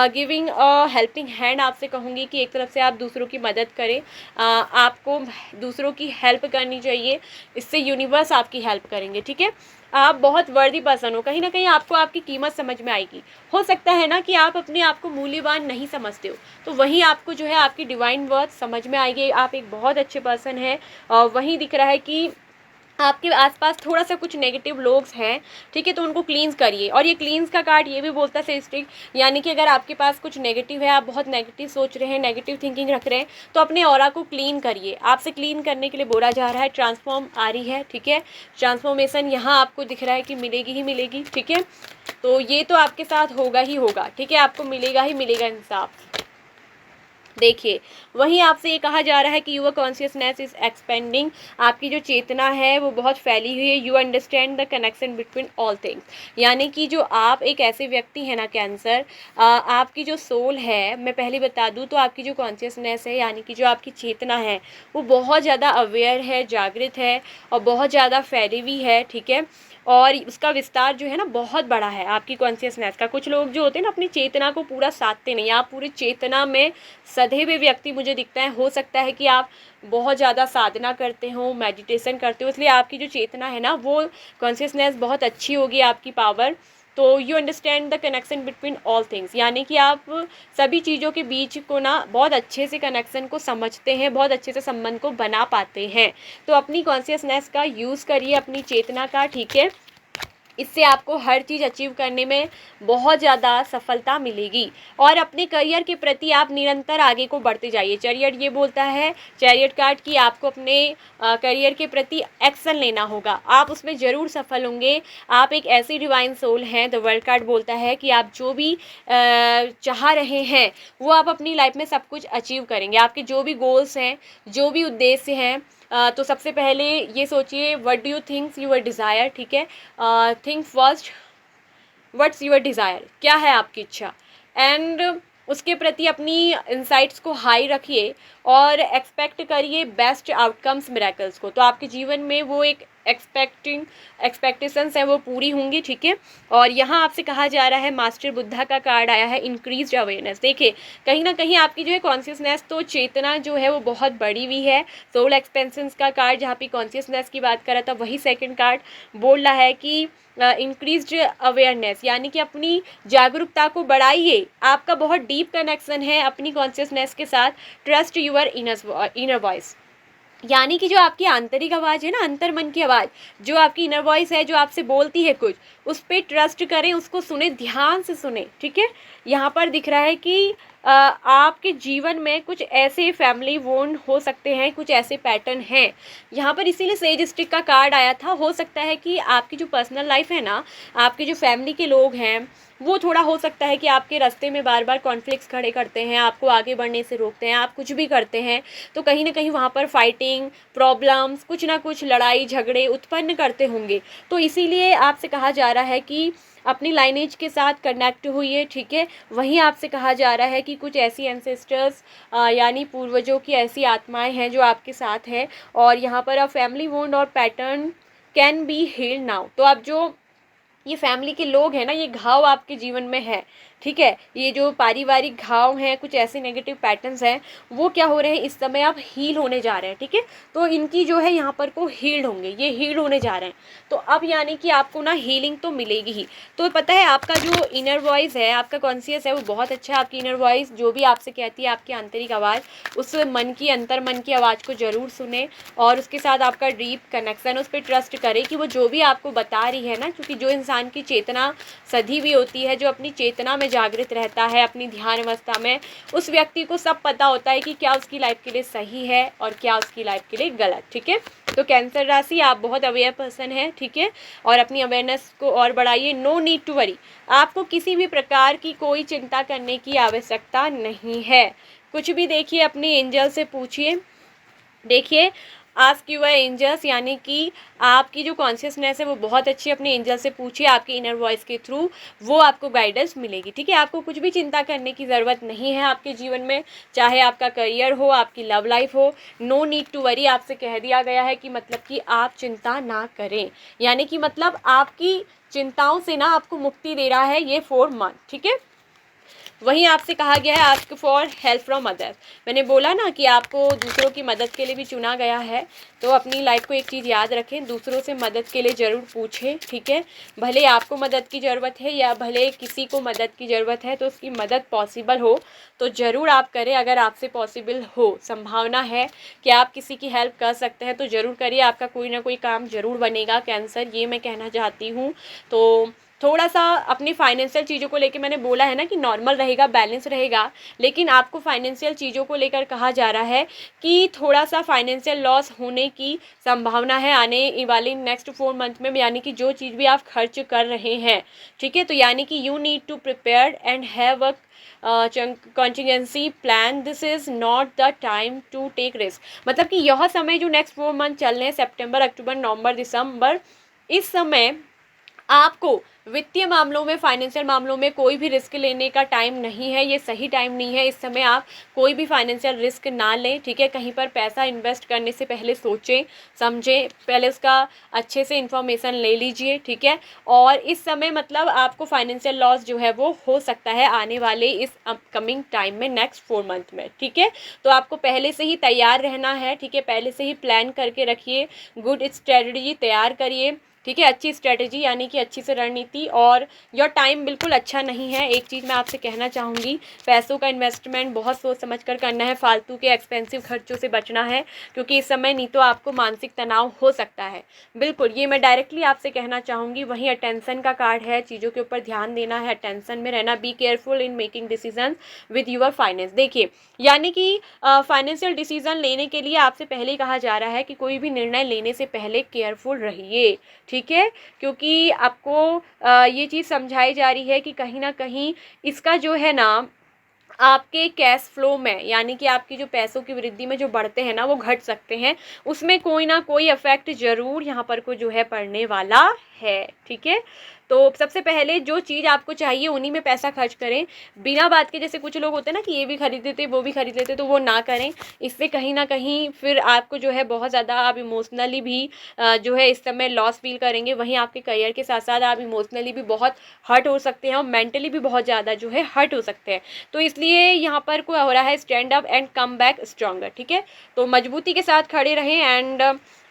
गिविंग अ हेल्पिंग हैंड, आपसे कहूँगी कि एक तरफ से आप दूसरों की मदद करें, आपको दूसरों की हेल्प करनी चाहिए, इससे यूनिवर्स आपकी हेल्प करेंगे, ठीक है। आप बहुत वर्दी पर्सन हो, कहीं ना कहीं आपको आपकी कीमत समझ में आएगी। हो सकता है ना कि आप अपने आप को मूल्यवान नहीं समझते हो, तो वहीं आपको जो है आपकी डिवाइन वर्थ समझ में आएगी, आप एक बहुत अच्छे पर्सन हैं। और वहीं दिख रहा है कि आपके आसपास थोड़ा सा कुछ नेगेटिव लोग हैं, ठीक है, तो उनको क्लींस करिए। और ये क्लींस का कार्ड ये भी बोलता है सेस्टिक, यानी कि अगर आपके पास कुछ नेगेटिव है, आप बहुत नेगेटिव सोच रहे हैं, नेगेटिव थिंकिंग रख रहे हैं, तो अपने ऑरा को क्लीन करिए। आपसे क्लीन करने के लिए बोला जा रहा है, ट्रांसफॉर्म आ रही है, ठीक है। ट्रांसफॉर्मेशन यहाँ आपको दिख रहा है कि मिलेगी ही मिलेगी, ठीक है। तो ये तो आपके साथ होगा ही होगा, ठीक है, आपको मिलेगा ही मिलेगा इंसाफ। देखिए वहीं आपसे ये कहा जा रहा है कि यूर कॉन्शियसनेस इज एक्सपेंडिंग, आपकी जो चेतना है वो बहुत फैली हुई है। You understand the connection between all things, यानी कि जो आप एक ऐसे व्यक्ति हैं ना कैंसर, आपकी जो सोल है, मैं पहले बता दूं तो आपकी जो कॉन्शियसनेस है, यानी कि जो आपकी चेतना है, वो बहुत ज़्यादा अवेयर है, जागृत है, और बहुत ज़्यादा फैली हुई है, ठीक है। और उसका विस्तार जो है ना बहुत बड़ा है आपकी कॉन्शियसनेस का। कुछ लोग जो होते हैं ना अपनी चेतना को पूरा साधते नहीं, आप पूरी चेतना में सदा सधे हुए व्यक्ति मुझे दिखता है। हो सकता है कि आप बहुत ज़्यादा साधना करते हो, मेडिटेशन करते हो, इसलिए आपकी जो चेतना है ना वो कॉन्शियसनेस बहुत अच्छी होगी, आपकी पावर। तो you understand the connection between all things, यानी कि आप सभी चीज़ों के बीच को ना बहुत अच्छे से कनेक्शन को समझते हैं, बहुत अच्छे से संबंध को बना पाते हैं। तो अपनी कॉन्शियसनेस का यूज़ करिए, अपनी चेतना का, ठीक है। इससे आपको हर चीज़ अचीव करने में बहुत ज़्यादा सफलता मिलेगी। और अपने करियर के प्रति आप निरंतर आगे को बढ़ते जाइए। चैरियट ये बोलता है, चैरियट कार्ड, कि आपको अपने करियर के प्रति एक्शन लेना होगा, आप उसमें ज़रूर सफल होंगे। आप एक ऐसी डिवाइन सोल हैं, द वर्ल्ड कार्ड बोलता है कि आप जो भी चाह रहे हैं वो आप अपनी लाइफ में सब कुछ अचीव करेंगे। आपके जो भी गोल्स हैं, जो भी उद्देश्य हैं, तो सबसे पहले ये सोचिए, what do you think your desire, ठीक है। Think first what's your desire, क्या है आपकी इच्छा, एंड उसके प्रति अपनी इंसाइट्स को हाई रखिए और एक्सपेक्ट करिए बेस्ट आउटकम्स, मिरेकल्स को। तो आपके जीवन में वो एक एक्सपेक्टेशंस हैं वो पूरी होंगी, ठीक है। और यहाँ आपसे कहा जा रहा है, मास्टर बुद्धा का कार्ड आया है, इंक्रीज्ड अवेयरनेस। देखिए कहीं ना कहीं आपकी जो है कॉन्शियसनेस, तो चेतना जो है वो बहुत बड़ी हुई है। सोल एक्सपेंशंस का कार्ड जहाँ पे कॉन्शियसनेस की बात कर रहा था, वही सेकंड कार्ड बोल रहा है कि इंक्रीज्ड अवेयरनेस, यानी कि अपनी जागरूकता को बढ़ाइए। आपका बहुत डीप कनेक्शन है अपनी कॉन्शियसनेस के साथ। ट्रस्ट यूअर इनर वॉइस, यानी कि जो आपकी आंतरिक आवाज़ है ना, अंतर मन की आवाज़, जो आपकी इनर वॉइस है, जो आपसे बोलती है कुछ, उस पर ट्रस्ट करें, उसको सुने, ध्यान से सुने, ठीक है। यहाँ पर दिख रहा है कि आपके जीवन में कुछ ऐसे फैमिली वोन हो सकते हैं, कुछ ऐसे पैटर्न हैं यहाँ पर, इसीलिए सेज स्टिक का कार्ड आया था। हो सकता है कि आपकी जो पर्सनल लाइफ है ना, आपके जो फैमिली के लोग हैं, वो थोड़ा हो सकता है कि आपके रास्ते में बार बार कॉन्फ्लिक्ट्स खड़े करते हैं, आपको आगे बढ़ने से रोकते हैं, आप कुछ भी करते हैं तो कहीं ना कहीं वहाँ पर फाइटिंग, प्रॉब्लम्स, कुछ ना कुछ लड़ाई झगड़े उत्पन्न करते होंगे। तो इसीलिए आपसे कहा जा रहा है कि अपनी लाइनेज के साथ कनेक्ट हुई, ठीक है। वहीं आपसे कहा जा रहा है कि कुछ ऐसी एंसेस्टर्स यानी पूर्वजों की ऐसी आत्माएं हैं जो आपके साथ है, और यहाँ पर अब फैमिली वुंड और pattern can be healed now. तो अब जो ये फैमिली के लोग हैं ना, ये घाव आपके जीवन में है, ठीक है। ये जो पारिवारिक घाव हैं, कुछ ऐसे नेगेटिव पैटर्न्स हैं, वो क्या हो रहे हैं इस समय, आप हील होने जा रहे हैं, ठीक है। तो इनकी जो है यहाँ पर को हील्ड होंगे, ये हील होने जा रहे हैं। तो अब यानी कि आपको ना हीलिंग तो मिलेगी ही। तो पता है आपका जो इनर वॉइस है, आपका कॉन्शियस है, वो बहुत अच्छा है। आपकी इनर वॉइस जो भी आपसे कहती है, आपकी आंतरिक आवाज़, उस मन की, अंतर मन की आवाज़ को ज़रूर सुने, और उसके साथ आपका डीप कनेक्शन, उस पर ट्रस्ट करें कि वो जो भी आपको बता रही है ना, क्योंकि जो इंसान की चेतना सधी हुई होती है, जो अपनी चेतना में जागृत रहता है, अपनी ध्यान अवस्था में, उस व्यक्ति को सब पता होता है कि क्या उसकी लाइफ के लिए सही है और क्या उसकी लाइफ के लिए गलत, ठीक है। तो कैंसर राशि, आप बहुत अवेयर पर्सन है, ठीक है, और अपनी अवेयरनेस को और बढ़ाइए। नो नीड टू वरी, आपको किसी भी प्रकार की कोई चिंता करने की आवश्यकता नहीं है। कुछ भी देखिए अपने एंजल से पूछिए, देखिए आस्क यूर एंजल्स, यानी कि आपकी जो कॉन्शियसनेस है वो बहुत अच्छी, अपने एंजल से पूछिए, आपकी इनर वॉइस के थ्रू वो आपको गाइडेंस मिलेगी, ठीक है। आपको कुछ भी चिंता करने की ज़रूरत नहीं है आपके जीवन में, चाहे आपका करियर हो, आपकी लव लाइफ हो। नो नीड टू वरी आपसे कह दिया गया है कि मतलब कि आप चिंता ना करें, यानी कि मतलब आपकी चिंताओं से ना आपको मुक्ति दे रहा है ये 4 मंथ, ठीक है। वहीं आपसे कहा गया है ask for help from others. मैंने बोला ना कि आपको दूसरों की मदद के लिए भी चुना गया है। तो अपनी लाइफ को एक चीज़ याद रखें, दूसरों से मदद के लिए ज़रूर पूछें, ठीक है। भले आपको मदद की ज़रूरत है या भले किसी को मदद की ज़रूरत है, तो उसकी मदद पॉसिबल हो तो ज़रूर आप करें। अगर आपसे पॉसिबल हो, संभावना है कि आप किसी की हेल्प कर सकते हैं, तो ज़रूर करिए, आपका कोई ना कोई काम ज़रूर बनेगा कैंसर, ये मैं कहना चाहती हूँ। तो थोड़ा सा अपनी फाइनेंशियल चीज़ों को लेकर, मैंने बोला है ना कि नॉर्मल रहेगा, बैलेंस रहेगा, लेकिन आपको फाइनेंशियल चीज़ों को लेकर कहा जा रहा है कि थोड़ा सा फाइनेंशियल लॉस होने की संभावना है आने वाली नेक्स्ट 4 मंथ में, यानी कि जो चीज़ भी आप खर्च कर रहे हैं, ठीक है। तो यानी कि you need to prepare and have a contingency plan, this is not the time to take risk. मतलब कि यह समय जो नेक्स्ट 4 मंथ चल रहे हैं, सितंबर, अक्टूबर, नवंबर, दिसंबर, इस समय आपको वित्तीय मामलों में, फाइनेंशियल मामलों में कोई भी रिस्क लेने का टाइम नहीं है, ये सही टाइम नहीं है। इस समय आप कोई भी फाइनेंशियल रिस्क ना लें, ठीक है। कहीं पर पैसा इन्वेस्ट करने से पहले सोचें समझें, पहले उसका अच्छे से इन्फॉर्मेशन ले लीजिए, ठीक है। और इस समय मतलब आपको फाइनेंशियल लॉस जो है वो हो सकता है आने वाले इस अपकमिंग टाइम में, नेक्स्ट 4 मंथ में, ठीक है। तो आपको पहले से ही तैयार रहना है, ठीक है। पहले से ही प्लान करके रखिए, गुड स्ट्रेटजी तैयार करिए, ठीक है। अच्छी स्ट्रेटजी यानी कि अच्छी से रणनीति। और योर टाइम बिल्कुल अच्छा नहीं है। एक चीज़ मैं आपसे कहना चाहूँगी, पैसों का इन्वेस्टमेंट बहुत सोच समझ कर करना है, फालतू के एक्सपेंसिव खर्चों से बचना है, क्योंकि इस समय नहीं तो आपको मानसिक तनाव हो सकता है। बिल्कुल, ये मैं डायरेक्टली आपसे कहना चाहूँगी। वहीं अटेंशन का कार्ड है, चीज़ों के ऊपर ध्यान देना है, अटेंशन में रहना, be careful in making decision with your finance. देखिए, यानी कि फाइनेंशियल डिसीजन लेने के लिए आपसे पहले ही कहा जा रहा है कि कोई भी निर्णय लेने से पहले केयरफुल रहिए, ठीक है। क्योंकि आपको ये चीज़ समझाई जा रही है कि कहीं ना कहीं इसका जो है ना आपके कैश फ्लो में, यानी कि आपकी जो पैसों की वृद्धि में जो बढ़ते हैं ना वो घट सकते हैं, उसमें कोई ना कोई इफेक्ट जरूर यहाँ पर को जो है पड़ने वाला है, ठीक है। तो सबसे पहले जो चीज़ आपको चाहिए उन्हीं में पैसा खर्च करें, बिना बात के। जैसे कुछ लोग होते हैं ना कि ये भी खरीद लेते वो भी खरीद लेते, तो वो ना करें। इससे कहीं ना कहीं फिर आपको जो है बहुत ज़्यादा आप इमोशनली भी जो है इस समय लॉस फील करेंगे। वहीं आपके करियर के साथ साथ आप इमोशनली भी बहुत हर्ट हो सकते हैं और मेंटली भी बहुत ज़्यादा जो है हर्ट हो सकते हैं। तो इसलिए यहाँ पर क्या हो रहा है, stand up and come back stronger, ठीक है। तो मजबूती के साथ खड़े रहें एंड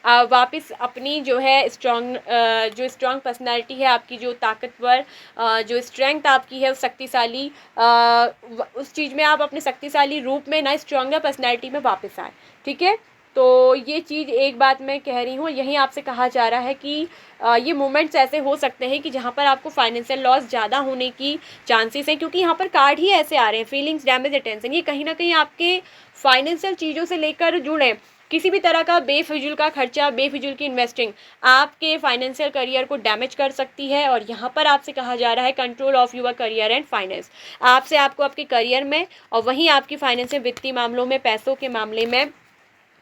वापस अपनी जो है जो स्ट्रॉन्ग पर्सनालिटी है आपकी, जो ताकतवर जो स्ट्रेंथ आपकी है, उस शक्तिशाली उस चीज़ में आप अपने शक्तिशाली रूप में ना स्ट्रॉन्गर पर्सनालिटी में वापस आए, ठीक है। तो ये चीज़ एक बात मैं कह रही हूँ, यहीं आपसे कहा जा रहा है कि ये मोमेंट्स ऐसे हो सकते हैं कि जहाँ पर आपको फाइनेंशियल लॉस ज़्यादा होने की चांसेस हैं, क्योंकि यहाँ पर कार्ड ही ऐसे आ रहे हैं, फीलिंग्स, डैमेज, अटेंशन। ये कहीं ना कहीं आपके फाइनेंशियल चीज़ों से लेकर जुड़े। किसी भी तरह का बेफिजूल का खर्चा, बेफिजूल की इन्वेस्टिंग आपके फाइनेंशियल करियर को डैमेज कर सकती है। और यहाँ पर आपसे कहा जा रहा है control of your career and finance. आपको आपके करियर में और वहीं आपकी फाइनेंशियल वित्तीय मामलों में, पैसों के मामले में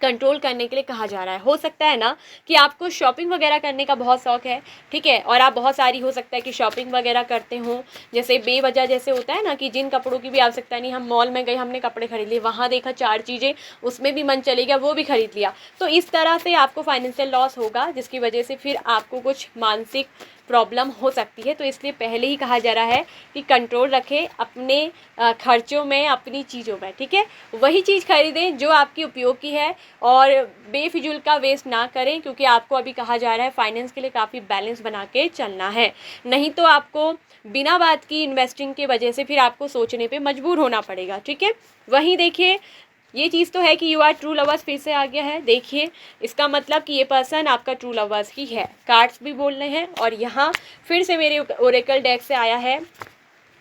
कंट्रोल करने के लिए कहा जा रहा है। हो सकता है ना कि आपको शॉपिंग वगैरह करने का बहुत शौक है, ठीक है, और आप बहुत सारी हो सकता है कि शॉपिंग वगैरह करते हो, जैसे बेवजह जैसे होता है ना कि जिन कपड़ों की भी आवश्यकता नहीं, हम मॉल में गए, हमने कपड़े खरीद लिए, वहाँ देखा 4 चीज़ें, उसमें भी मन चले गया, वो भी खरीद लिया। तो इस तरह से आपको फाइनेंशियल लॉस होगा, जिसकी वजह से फिर आपको कुछ मानसिक प्रॉब्लम हो सकती है। तो इसलिए पहले ही कहा जा रहा है कि कंट्रोल रखें अपने खर्चों में, अपनी चीज़ों में, ठीक है। वही चीज़ खरीदें जो आपकी उपयोग की है और बेफिजूल का वेस्ट ना करें, क्योंकि आपको अभी कहा जा रहा है फाइनेंस के लिए काफ़ी बैलेंस बना के चलना है। नहीं तो आपको बिना बात की इन्वेस्टिंग की वजह से फिर आपको सोचने पे मजबूर होना पड़ेगा, ठीक है। वहीं देखिए, ये चीज़ तो है कि यू आर ट्रू लवर्स फिर से आ गया है। देखिए, इसका मतलब कि ये पर्सन आपका ट्रू लवर्स ही है, कार्ड्स भी बोल रहे हैं। और यहाँ फिर से मेरे ओरेकल डेक से आया है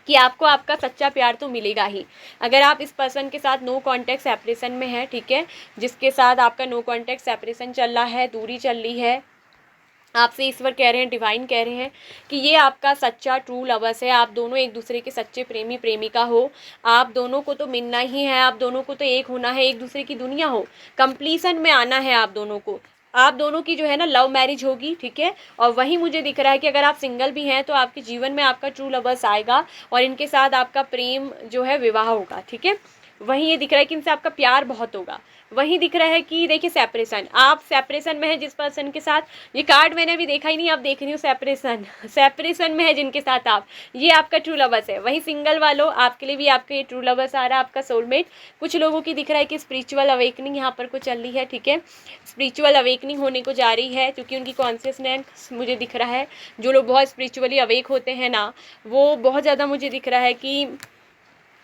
कि आपको आपका सच्चा प्यार तो मिलेगा ही। अगर आप इस पर्सन के साथ नो कॉन्टैक्ट सेपरेशन में है, ठीक है, जिसके साथ आपका नो कॉन्टैक्ट सेपरेशन चल रहा है, दूरी चल रही है, आपसे ईश्वर कह रहे हैं, डिवाइन कह रहे हैं कि ये आपका सच्चा ट्रू लवर्स है। आप दोनों एक दूसरे के सच्चे प्रेमी प्रेमिका हो। आप दोनों को तो मिलना ही है, आप दोनों को तो एक होना है, एक दूसरे की दुनिया हो, कंप्लीसन में आना है आप दोनों को। आप दोनों की जो है ना लव मैरिज होगी, ठीक है। और वही मुझे दिख रहा है कि अगर आप सिंगल भी हैं तो आपके जीवन में आपका ट्रू लवर्स आएगा और इनके साथ आपका प्रेम जो है विवाह होगा, ठीक है। वहीं ये दिख रहा है कि इनसे आपका प्यार बहुत होगा। वहीं दिख रहा है कि देखिए सेपरेशन, आप सेपरेशन में है जिस पर्सन के साथ, ये कार्ड मैंने अभी देखा ही नहीं, आप देख रही हूँ सेपरेशन में है जिनके साथ आप, ये आपका ट्रू लवर्स है। वहीं सिंगल वालों, आपके लिए भी आपका ये ट्रू लवर्स आ रहा है, आपका सोलमेट। कुछ लोगों की दिख रहा है कि स्पिरिचुअल अवेकनिंग यहाँ पर को चल रही है, ठीक है, स्पिरिचुअल अवेकनिंग होने को जा रही है, क्योंकि उनकी कॉन्शियसनेस मुझे दिख रहा है। जो लोग बहुत स्पिरिचुअली अवेक होते हैं ना, वो बहुत ज़्यादा मुझे दिख रहा है कि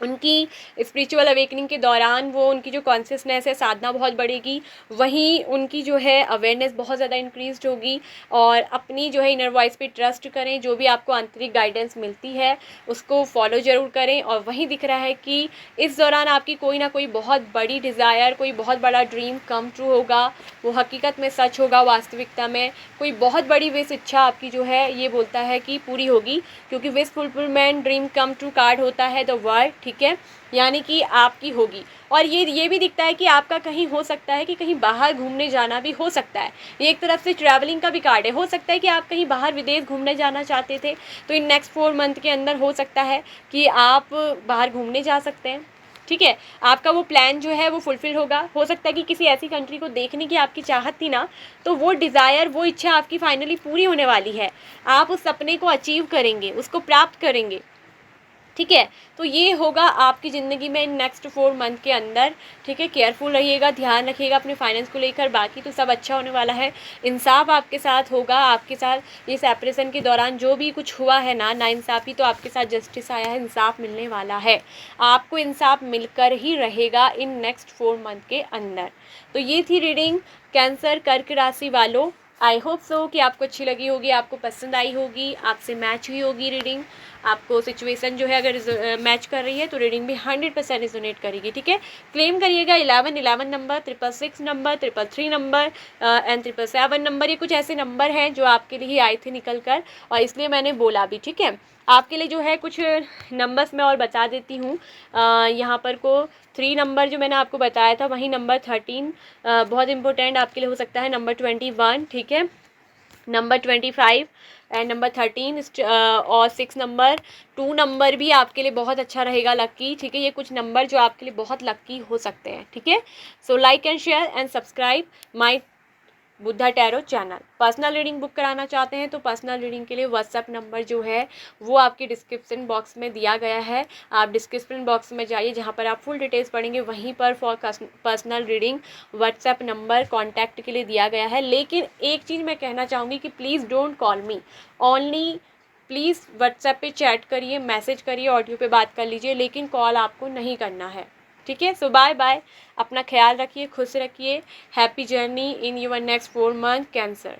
उनकी स्पिरिचुअल अवेकनिंग के दौरान वो उनकी जो कॉन्शियसनेस है, साधना बहुत बढ़ेगी। वहीं उनकी जो है अवेयरनेस बहुत ज़्यादा इंक्रीज्ड होगी। और अपनी जो है इनर वॉइस पे ट्रस्ट करें, जो भी आपको आंतरिक गाइडेंस मिलती है उसको फॉलो ज़रूर करें। और वहीं दिख रहा है कि इस दौरान आपकी कोई ना कोई बहुत बड़ी डिज़ायर, कोई बहुत बड़ा ड्रीम कम ट्रू होगा, वो हकीकत में सच होगा, वास्तविकता में कोई बहुत बड़ी विश इच्छा आपकी जो है ये बोलता है कि पूरी होगी, क्योंकि wish fulfilment, dream come true card होता है द वर्ल्ड, ठीक है, यानी कि आपकी होगी। और ये भी दिखता है कि आपका कहीं हो सकता है कि कहीं बाहर घूमने जाना भी हो सकता है। ये एक तरफ से ट्रैवलिंग का भी कार्ड है। हो सकता है कि आप कहीं बाहर विदेश घूमने जाना चाहते थे, तो इन नेक्स्ट 4 मंथ के अंदर हो सकता है कि आप बाहर घूमने जा सकते हैं। ठीक है, आपका वो प्लान जो है वो फुलफ़िल होगा। हो सकता है कि किसी ऐसी कंट्री को देखने की आपकी चाहत थी ना, तो वो डिज़ायर, वो इच्छा आपकी फाइनली पूरी होने वाली है। आप उस सपने को अचीव करेंगे, उसको प्राप्त करेंगे। ठीक है, तो ये होगा आपकी ज़िंदगी में नेक्स्ट 4 मंथ के अंदर। ठीक है, केयरफुल रहिएगा, ध्यान रखिएगा अपने फाइनेंस को लेकर। बाकी तो सब अच्छा होने वाला है। इंसाफ आपके साथ होगा। आपके साथ ये सेपरेशन के दौरान जो भी कुछ हुआ है ना नाइंसाफ़ी, तो आपके साथ जस्टिस आया है, इंसाफ मिलने वाला है। आपको इंसाफ मिलकर ही रहेगा इन नेक्स्ट 4 मंथ के अंदर। तो ये थी रीडिंग कैंसर कर्क राशि वालों। आई होप सो कि आपको अच्छी लगी होगी, आपको पसंद आई होगी, आपसे मैच हुई होगी रीडिंग। आपको सिचुएशन जो है अगर मैच कर रही है तो रीडिंग भी 100% रिजोनेट करेगी। ठीक है, क्लेम करिएगा 1111 number, 666 number, 333 number and 777 number. ये कुछ ऐसे नंबर हैं जो आपके लिए ही आए थे निकल कर, और इसलिए मैंने बोला भी। ठीक है, आपके लिए जो है कुछ नंबर्स मैं और बता देती हूँ। यहाँ पर को 3 नंबर जो मैंने आपको बताया था, वहीं नंबर 13 बहुत इंपॉर्टेंट आपके लिए हो सकता है। नंबर 21, ठीक है, नंबर 25 एंड नंबर 13 और 6 नंबर, 2 नंबर भी आपके लिए बहुत अच्छा रहेगा, लक्की। ठीक है, ये कुछ नंबर जो आपके लिए बहुत लक्की हो सकते हैं। ठीक है, so like and share and subscribe my Buddha tarot channel. Personal reading book कराना चाहते हैं तो पर्सनल रीडिंग के लिए व्हाट्सएप नंबर जो है वो आपके डिस्क्रिप्शन बॉक्स में दिया गया है। आप डिस्क्रिप्शन बॉक्स में जाइए, जहाँ पर आप फुल डिटेल्स पढ़ेंगे, वहीं पर for personal reading WhatsApp number contact के लिए दिया गया है। लेकिन एक चीज़ मैं कहना चाहूँगी कि please don't call me, only please WhatsApp पे चैट करिए, मैसेज करिए, ऑडियो पे बात कर लीजिए, लेकिन कॉल आपको नहीं करना है। ठीक है, सो बाय बाय, अपना ख्याल रखिए, खुश रखिए। Happy journey in your next 4 month cancer.